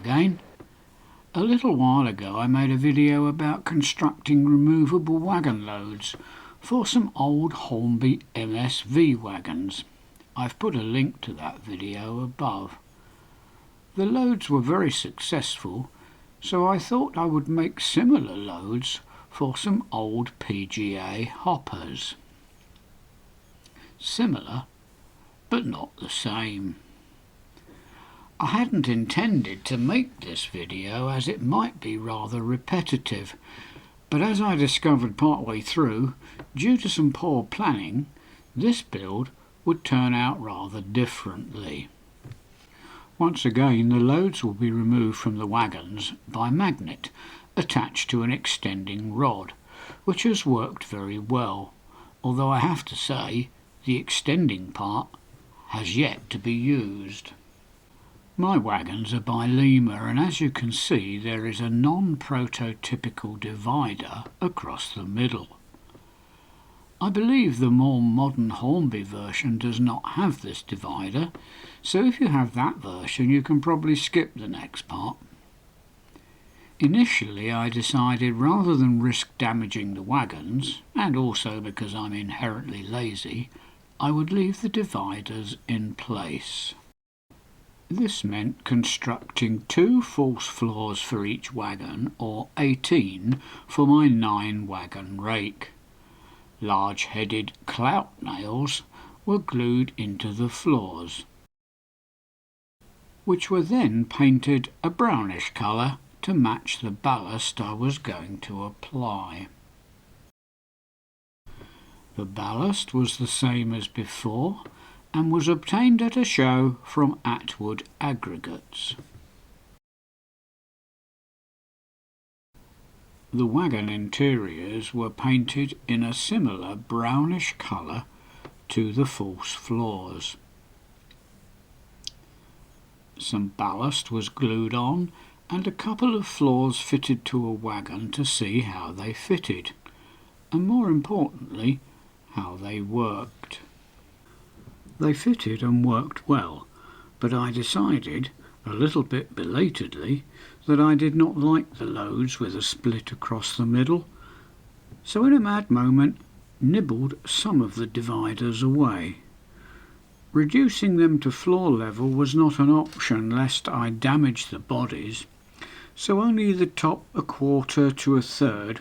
again. A little while ago I made a video about constructing removable wagon loads for some old Hornby MSV wagons. I've put a link to that video above. The loads were very successful, so I thought I would make similar loads for some old PGA hoppers. Similar, but not the same. I hadn't intended to make this video as it might be rather repetitive, but as I discovered partway through, due to some poor planning, this build would turn out rather differently. Once again, the loads will be removed from the wagons by magnet attached to an extending rod, which has worked very well, although I have to say the extending part has yet to be used. My wagons are by Lima, and as you can see there is a non-prototypical divider across the middle. I believe the more modern Hornby version does not have this divider, so if you have that version you can probably skip the next part. Initially I decided rather than risk damaging the wagons, and also because I'm inherently lazy, I would leave the dividers in place. This meant constructing 2 false floors for each wagon, or 18 for my 9-wagon rake. Large-headed clout nails were glued into the floors, which were then painted a brownish colour to match the ballast I was going to apply. The ballast was the same as before, and was obtained at a show from Atwood Aggregates. The wagon interiors were painted in a similar brownish colour to the false floors. Some ballast was glued on and a couple of floors fitted to a wagon to see how they fitted, and more importantly, how they worked. They fitted and worked well, but I decided, a little bit belatedly, that I did not like the loads with a split across the middle, so in a mad moment nibbled some of the dividers away. Reducing them to floor level was not an option lest I damage the bodies, so only the top 1/4 to 1/3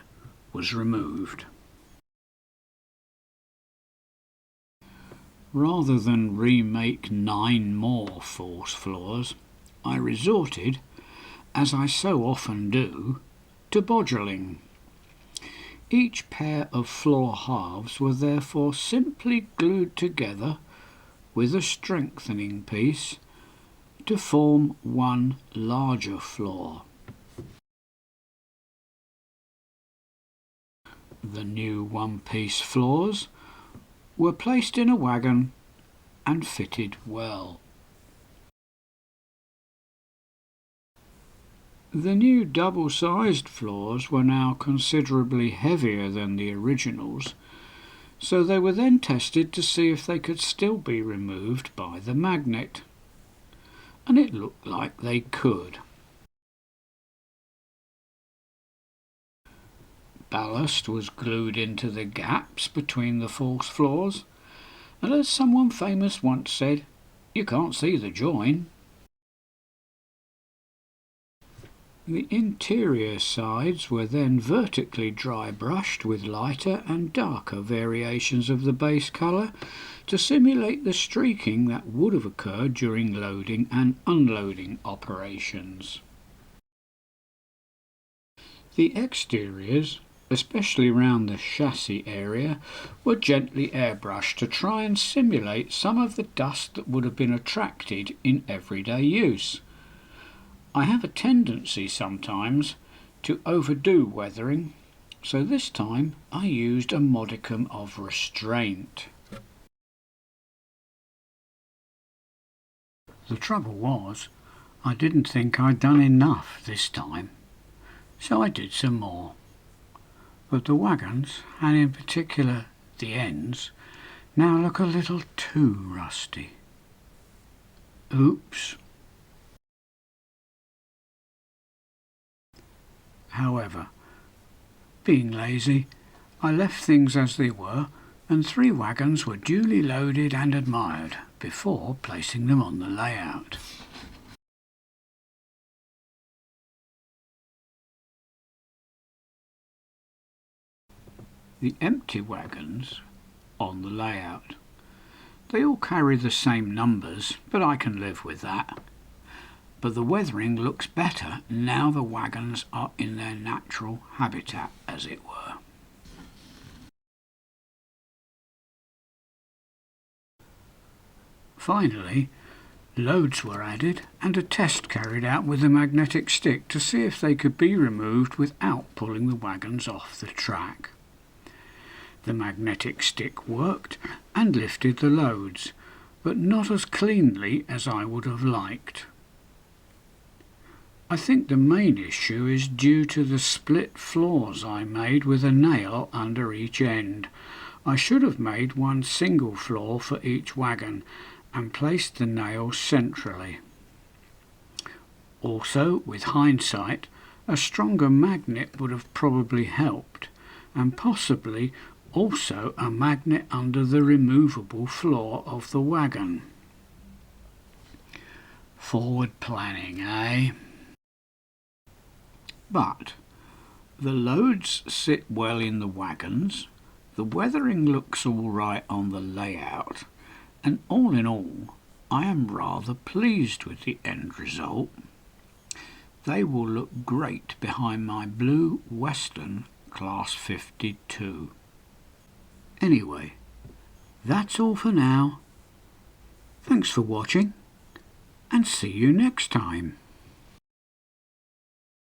was removed. Rather than remake 9 more false floors, I resorted, as I so often do, to bodgeling. Each pair of floor halves were therefore simply glued together with a strengthening piece to form one larger floor. The new one-piece floors were placed in a wagon and fitted well. The new double-sized floors were now considerably heavier than the originals, so they were then tested to see if they could still be removed by the magnet, and it looked like they could. Ballast was glued into the gaps between the false floors, and as someone famous once said, you can't see the join. The interior sides were then vertically dry brushed with lighter and darker variations of the base colour to simulate the streaking that would have occurred during loading and unloading operations. The exteriors, especially round the chassis area, were gently airbrushed to try and simulate some of the dust that would have been attracted in everyday use. I have a tendency sometimes to overdo weathering, so this time I used a modicum of restraint. The trouble was, I didn't think I'd done enough this time, so I did some more. But the wagons, and in particular the ends, now look a little too rusty. Oops. However, being lazy, I left things as they were, and 3 wagons were duly loaded and admired before placing them on the layout. The empty wagons on the layout. They all carry the same numbers, but I can live with that. But the weathering looks better now the wagons are in their natural habitat, as it were. Finally, loads were added and a test carried out with a magnetic stick to see if they could be removed without pulling the wagons off the track. The magnetic stick worked and lifted the loads, but not as cleanly as I would have liked. I think the main issue is due to the split floors I made with a nail under each end. I should have made one single floor for each wagon and placed the nail centrally. Also, with hindsight, a stronger magnet would have probably helped, and possibly also a magnet under the removable floor of the wagon. Forward planning, eh? But the loads sit well in the wagons, the weathering looks all right on the layout, and all in all, I am rather pleased with the end result. They will look great behind my blue Western Class 52. Anyway, that's all for now. Thanks for watching, and see you next time.